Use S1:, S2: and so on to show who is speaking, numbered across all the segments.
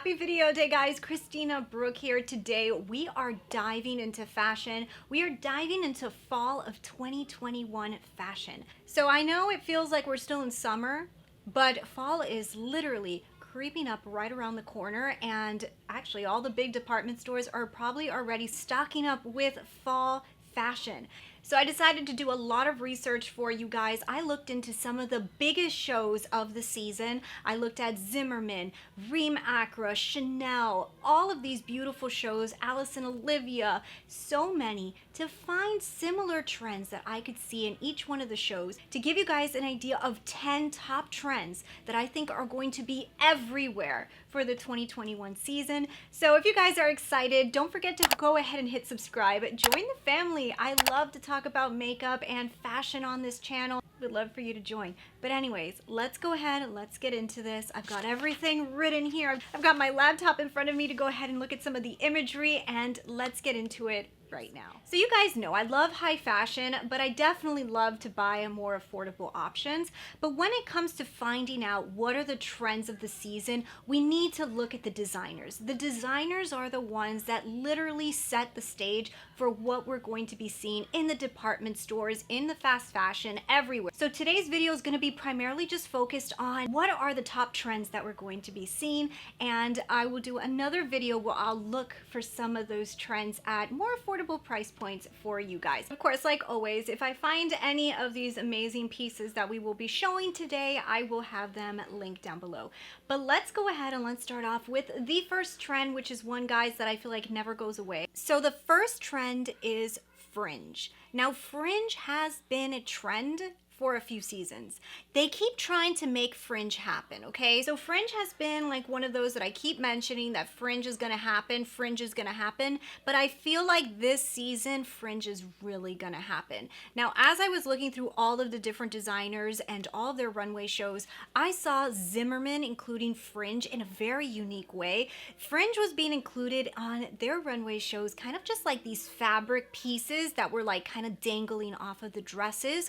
S1: Happy video day, guys. Christina, Brooke here. Today we are diving into fashion. We are diving into fall of 2021 fashion. So I know it feels like we're still in summer, but fall is literally creeping up right around the corner, and actually all the big department stores are probably already stocking up with fall fashion. So I decided to do a lot of research for you guys. I looked into some of the biggest shows of the season. I looked at Zimmermann, Reem Acra, Chanel, all of these beautiful shows, Alice and Olivia, so many, to find similar trends that I could see in each one of the shows, to give you guys an idea of 10 top trends that I think are going to be everywhere for the 2021 season. So if you guys are excited, don't forget to go ahead and hit subscribe. Join the family. I love to talk about makeup and fashion on this channel. Would love for you to join. But anyways, let's go ahead and let's get into this. I've got everything written here. I've got my laptop in front of me to go ahead and look at some of the imagery, and let's get into it right now. So you guys know I love high fashion, but I definitely love to buy more affordable options. But when it comes to finding out what are the trends of the season, we need to look at the designers. The designers are the ones that literally set the stage for what we're going to be seeing in the department stores, in the fast fashion, everywhere. So today's video is going to be primarily just focused on what are the top trends that we're going to be seeing, and I will do another video where I'll look for some of those trends at more affordable price points for you guys. Of course, like always, if I find any of these amazing pieces that we will be showing today, I will have them linked down below. But let's go ahead and let's start off with the first trend, which is one, guys, that I feel like never goes away. So the first trend is fringe. Now, fringe has been a trend for a few seasons. They keep trying to make fringe happen, okay? So fringe has been like one of those that I keep mentioning, that fringe is gonna happen, fringe is gonna happen, but I feel like this season fringe is really gonna happen. Now, as I was looking through all of the different designers and all of their runway shows, I saw Zimmermann including fringe in a very unique way. Fringe was being included on their runway shows, kind of just like these fabric pieces that were like kind of dangling off of the dresses,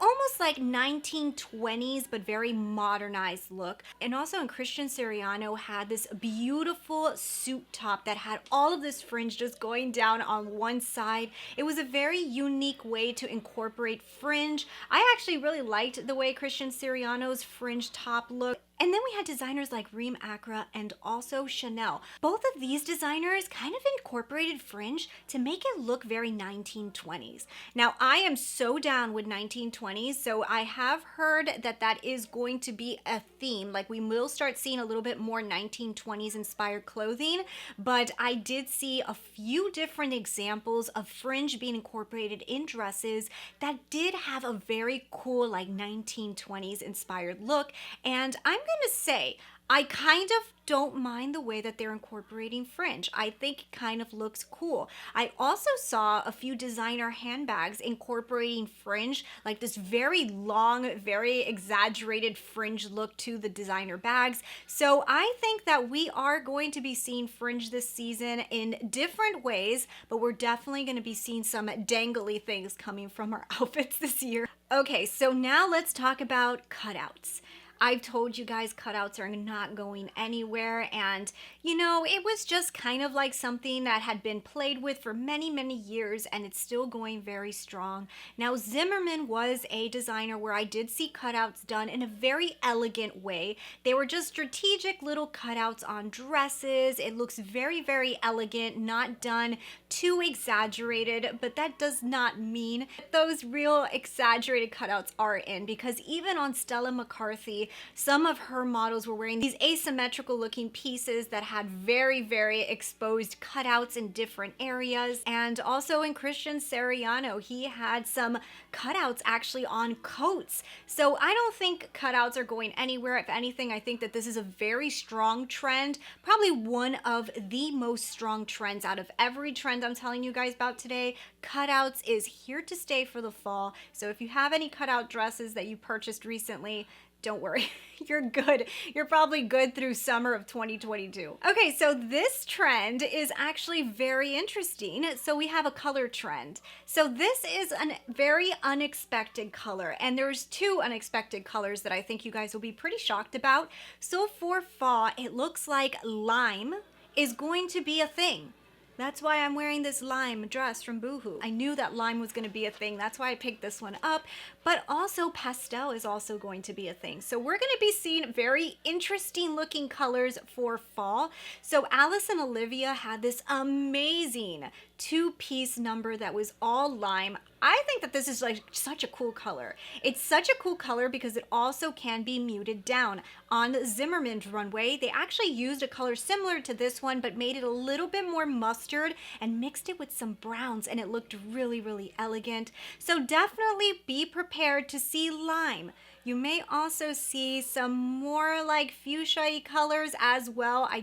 S1: almost like 1920s but very modernized look. And also in Christian Siriano had this beautiful suit top that had all of this fringe just going down on one side. It was a very unique way to incorporate fringe. I actually really liked the way Christian Siriano's fringe top looked. And then we had designers like Reem Acra and also Chanel. Both of these designers kind of incorporated fringe to make it look very 1920s. Now, I am so down with 1920s, so I have heard that that is going to be a theme. Like, we will start seeing a little bit more 1920s inspired clothing, but I did see a few different examples of fringe being incorporated in dresses that did have a very cool like 1920s inspired look. And I'm gonna say, I kind of don't mind the way that they're incorporating fringe. I think it kind of looks cool. I also saw a few designer handbags incorporating fringe, like this very long, very exaggerated fringe look to the designer bags. So I think that we are going to be seeing fringe this season in different ways, but we're definitely going to be seeing some dangly things coming from our outfits this year. Okay, so now let's talk about cutouts. I've told you guys cutouts are not going anywhere, and you know, it was just kind of like something that had been played with for many, many years, and it's still going very strong. Now, Zimmermann was a designer where I did see cutouts done in a very elegant way. They were just strategic little cutouts on dresses. It looks very, very elegant, not done too exaggerated, but that does not mean those real exaggerated cutouts are in, because even on Stella McCarthy, some of her models were wearing these asymmetrical looking pieces that had very, very exposed cutouts in different areas. And also in Christian Siriano, he had some cutouts actually on coats. So I don't think cutouts are going anywhere. If anything, I think that this is a very strong trend, probably one of the most strong trends out of every trend I'm telling you guys about today. Cutouts is here to stay for the fall. So if you have any cutout dresses that you purchased recently, don't worry. You're good. You're probably good through summer of 2022. Okay, so this trend is actually very interesting. So we have a color trend. So this is a very unexpected color, and there's two unexpected colors that I think you guys will be pretty shocked about. So for fall, it looks like lime is going to be a thing. That's why I'm wearing this lime dress from Boohoo. I knew that lime was going to be a thing. That's why I picked this one up. But also pastel is also going to be a thing. So we're going to be seeing very interesting looking colors for fall. So Alice and Olivia had this amazing two-piece number that was all lime. I think that this is like such a cool color. It's such a cool color because it also can be muted down. On Zimmerman's runway, they actually used a color similar to this one, but made it a little bit more mustard and mixed it with some browns, and it looked really, really elegant. So definitely be prepared to see lime. You may also see some more like fuchsia-y colors as well. I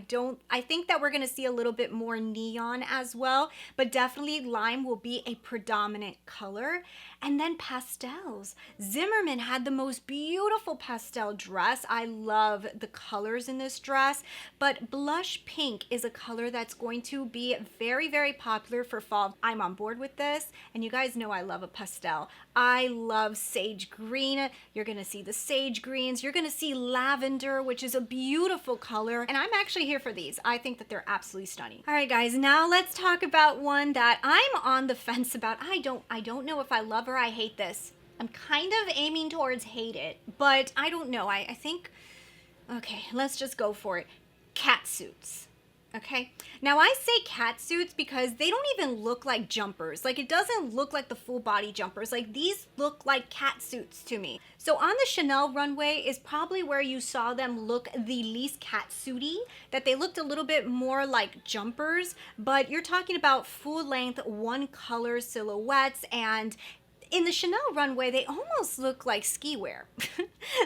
S1: think that we're gonna see a little bit more neon as well, but definitely lime will be a predominant color. And then pastels. Zimmerman had the most beautiful pastel dress. I love the colors in this dress, but blush pink is a color that's going to be very, very popular for fall. I'm on board with this, and you guys know I love a pastel. I love sage green. You're gonna see the sage greens. You're gonna see lavender, which is a beautiful color, and I'm actually here for these. I think that they're absolutely stunning. All right, guys, now let's talk about one that I'm on the fence about. I don't know if I love or I hate this. I'm kind of aiming towards hate it, but I don't know. I think, okay, let's just go for it. Catsuits. Okay, now I say catsuits because they don't even look like jumpers. Like, it doesn't look like the full body jumpers. Like, these look like catsuits to me. So on the Chanel runway is probably where you saw them look the least catsuity, that they looked a little bit more like jumpers, but you're talking about full length, one color silhouettes, and in the Chanel runway, they almost look like ski wear.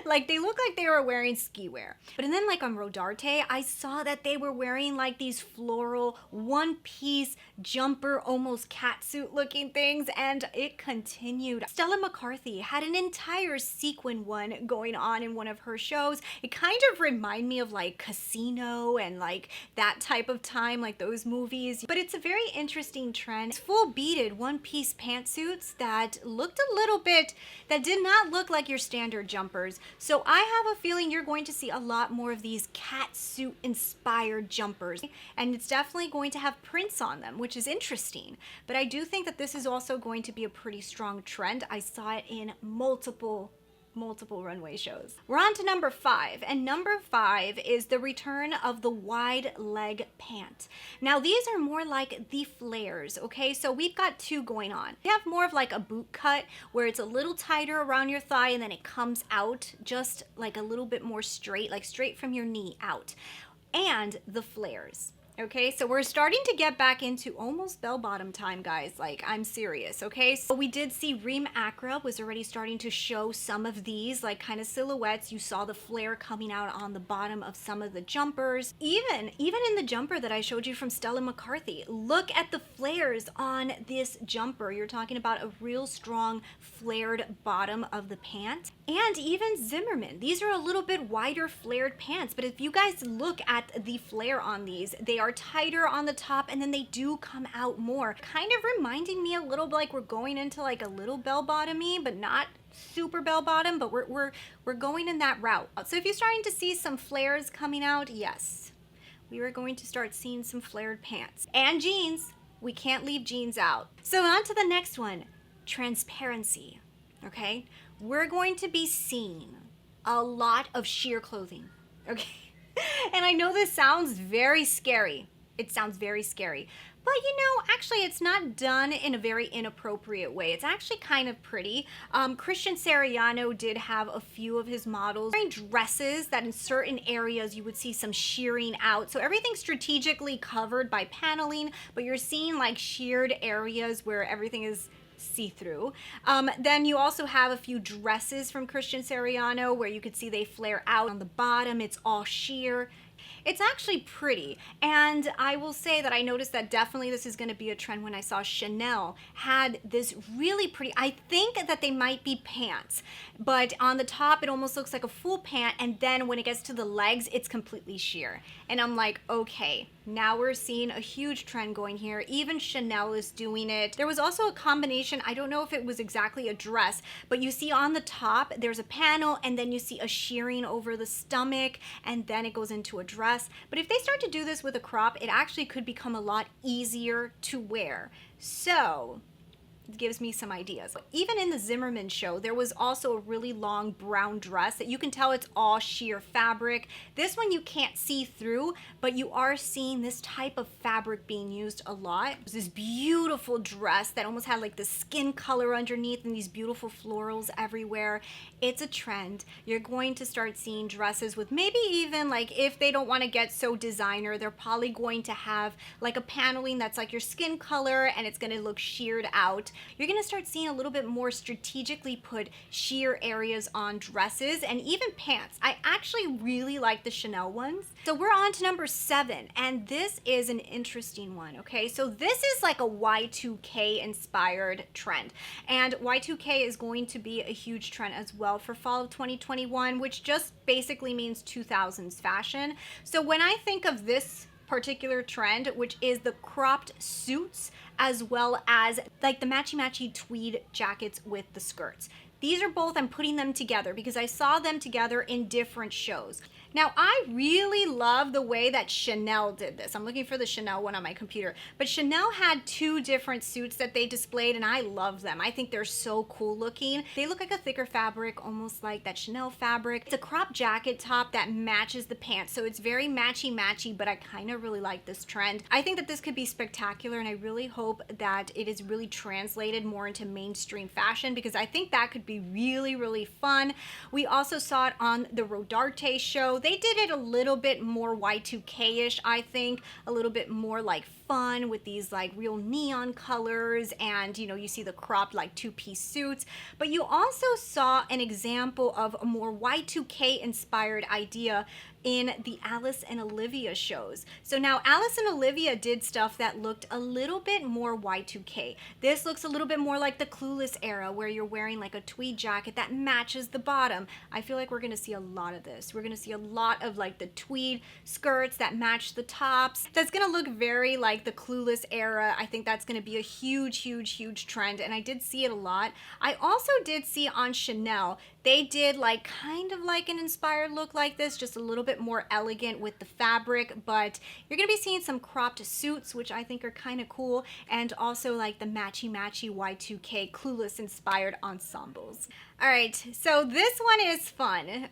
S1: Like, they look like they were wearing ski wear. But then, like, on Rodarte, I saw that they were wearing like these floral one-piece jumper, almost catsuit looking things, and it continued. Stella McCarthy had an entire sequin one going on in one of her shows. It kind of reminded me of like Casino and like that type of time, like those movies. But it's a very interesting trend. It's full beaded one-piece pantsuits that looked a little bit, that did not look like your standard jumpers. So I have a feeling you're going to see a lot more of these catsuit inspired jumpers, and it's definitely going to have prints on them, which is interesting. But I do think that this is also going to be a pretty strong trend. I saw it in multiple runway shows. We're on to number 5, and number 5 is the return of the wide leg pant. Now these are more like the flares, okay? So we've got two going on. We have more of like a boot cut where it's a little tighter around your thigh and then it comes out just like a little bit more straight, like straight from your knee out. And the flares. Okay, so we're starting to get back into almost bell-bottom time, guys. Like, I'm serious, okay? So we did see Reem Acra was already starting to show some of these, like, kind of silhouettes. You saw the flare coming out on the bottom of some of the jumpers. Even in the jumper that I showed you from Stella McCarthy, look at the flares on this jumper. You're talking about a real strong flared bottom of the pant. And even Zimmerman. These are a little bit wider flared pants, but if you guys look at the flare on these, they are tighter on the top and then they do come out more, kind of reminding me a little like we're going into like a little bell-bottomy, but not super bell-bottom, but we're going in that route. So if you're starting to see some flares coming out, yes, we are going to start seeing some flared pants and jeans. We can't leave jeans out. So on to the next one, transparency. Okay, we're going to be seeing a lot of sheer clothing. Okay. And I know this sounds very scary. It sounds very scary. But you know, actually it's not done in a very inappropriate way. It's actually kind of pretty. Christian Siriano did have a few of his models wearing dresses that in certain areas you would see some shearing out. So everything's strategically covered by paneling, but you're seeing like sheared areas where everything is see-through. Then you also have a few dresses from Christian Siriano where you could see they flare out on the bottom. It's all sheer. It's actually pretty, and I will say that I noticed that definitely this is going to be a trend when I saw Chanel had this really pretty, I think that they might be pants, but on the top it almost looks like a full pant, and then when it gets to the legs it's completely sheer. And I'm like, okay, now we're seeing a huge trend going here. Even Chanel is doing it. There was also a combination, I don't know if it was exactly a dress, but you see on the top there's a panel and then you see a shearing over the stomach and then it goes into a dress. But if they start to do this with a crop, it actually could become a lot easier to wear. So it gives me some ideas. Even in the Zimmerman show, there was also a really long brown dress that you can tell it's all sheer fabric. This one you can't see through, but you are seeing this type of fabric being used a lot. It was this beautiful dress that almost had like the skin color underneath and these beautiful florals everywhere. It's a trend. You're going to start seeing dresses with maybe even like, if they don't want to get so designer, they're probably going to have like a paneling that's like your skin color and it's going to look sheared out. You're going to start seeing a little bit more strategically put sheer areas on dresses and even pants. I actually really like the Chanel ones. So we're on to number 7, and this is an interesting one, okay? So this is like a Y2K inspired trend, and Y2K is going to be a huge trend as well for fall of 2021, which just basically means 2000s fashion. So when I think of this particular trend, which is the cropped suits as well as like the matchy tweed jackets with the skirts. These are both, I'm putting them together because I saw them together in different shows. Now, I really love the way that Chanel did this. I'm looking for the Chanel one on my computer, but Chanel had 2 different suits that they displayed and I love them. I think they're so cool looking. They look like a thicker fabric, almost like that Chanel fabric. It's a crop jacket top that matches the pants, so it's very matchy, but I kind of really like this trend. I think that this could be spectacular, and I really hope that it is really translated more into mainstream fashion because I think that could be really fun. We also saw it on the Rodarte show. They did it a little bit more Y2K-ish, I think, a little bit more like fun with these like real neon colors, and you know, you see the cropped like 2-piece suits, but you also saw an example of a more Y2K inspired idea in the Alice and Olivia shows. So now Alice and Olivia did stuff that looked a little bit more Y2K. This looks a little bit more like the Clueless era where you're wearing like a tweed jacket that matches the bottom. I feel like we're gonna see a lot of this. We're gonna see a lot of like the tweed skirts that match the tops. That's gonna look very like the Clueless era. I think that's gonna be a huge trend, and I did see it a lot. I also did see on Chanel, they did like kind of like an inspired look like this, just a little bit more elegant with the fabric, but you're gonna be seeing some cropped suits, which I think are kind of cool, and also like the matchy Y2K Clueless inspired ensembles. All right, so this one is fun.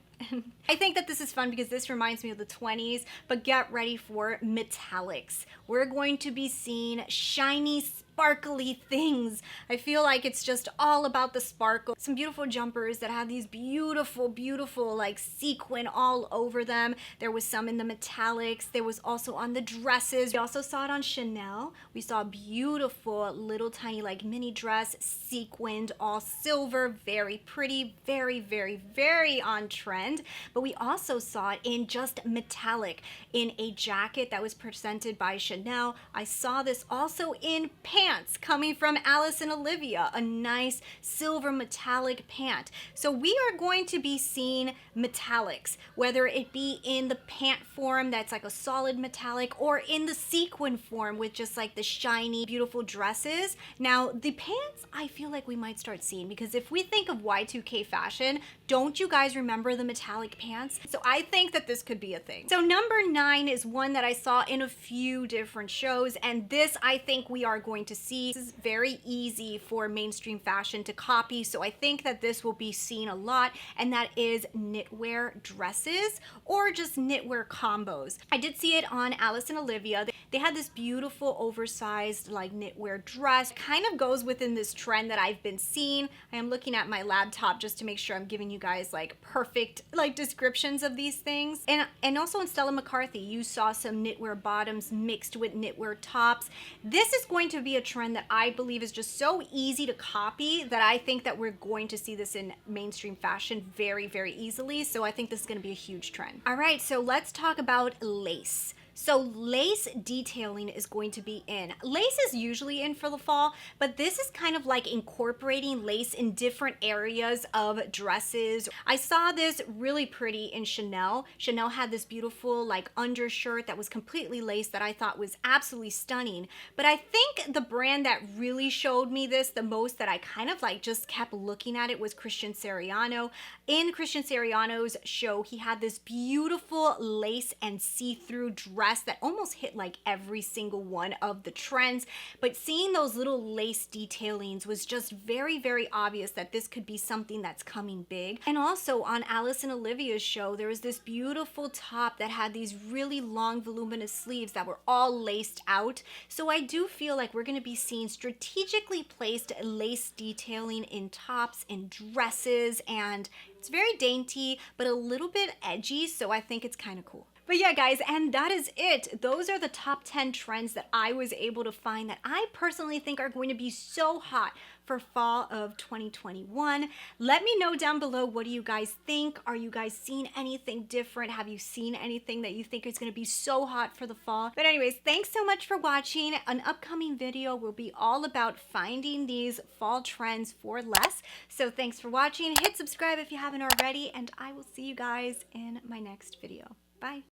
S1: I think that this is fun because this reminds me of the 20s, but get ready for metallics. We're going to be seeing shiny, sparkly things. I feel like it's just all about the sparkle. Some beautiful jumpers that have these beautiful like sequin all over them. There was some in the metallics. There was also on the dresses. We also saw it on Chanel. We saw a beautiful little tiny like mini dress, sequined, all silver, very pretty, very on trend. But we also saw it in just metallic, in a jacket that was presented by Chanel. I saw this also in pants coming from Alice and Olivia, a nice silver metallic pant. So we are going to be seeing metallics, whether it be in the pant form that's like a solid metallic, or in the sequin form with just like the shiny, beautiful dresses. Now the pants, I feel like we might start seeing, because if we think of Y2K fashion, don't you guys remember the metallic pants? So I think that this could be a thing. So number 9 is one that I saw in a few different shows, and this I think we are going to see. This is very easy for mainstream fashion to copy, so I think that this will be seen a lot, and that is knitwear dresses or just knitwear combos. I did see it on Alice and Olivia. They had this beautiful oversized like knitwear dress. Kind of goes within this trend that I've been seeing. I am looking at my lab top just to make sure I'm giving you guys like perfect like descriptions of these things. And also in Stella McCarthy, you saw some knitwear bottoms mixed with knitwear tops. This is going to be a trend that I believe is just so easy to copy that I think that we're going to see this in mainstream fashion very, very easily. So I think this is going to be a huge trend. All right, so let's talk about lace. So lace detailing is going to be in. Lace is usually in for the fall, but this is kind of like incorporating lace in different areas of dresses. I saw this really pretty in Chanel. Chanel had this beautiful like undershirt that was completely lace that I thought was absolutely stunning. But I think the brand that really showed me this the most, that I kind of like just kept looking at it, was Christian Siriano. In Christian Siriano's show, he had this beautiful lace and see-through dress that almost hit like every single one of the trends, but seeing those little lace detailings was just very, very obvious that this could be something that's coming big. And also on Alice and Olivia's show, there was this beautiful top that had these really long voluminous sleeves that were all laced out. So I do feel like we're going to be seeing strategically placed lace detailing in tops and dresses, and it's very dainty but a little bit edgy, so I think it's kind of cool. But yeah, guys, and that is it. Those are the top 10 trends that I was able to find that I personally think are going to be so hot for fall of 2021. Let me know down below, what do you guys think? Are you guys seeing anything different? Have you seen anything that you think is going to be so hot for the fall? But anyways, thanks so much for watching. An upcoming video will be all about finding these fall trends for less. So thanks for watching. Hit subscribe if you haven't already, and I will see you guys in my next video. Bye.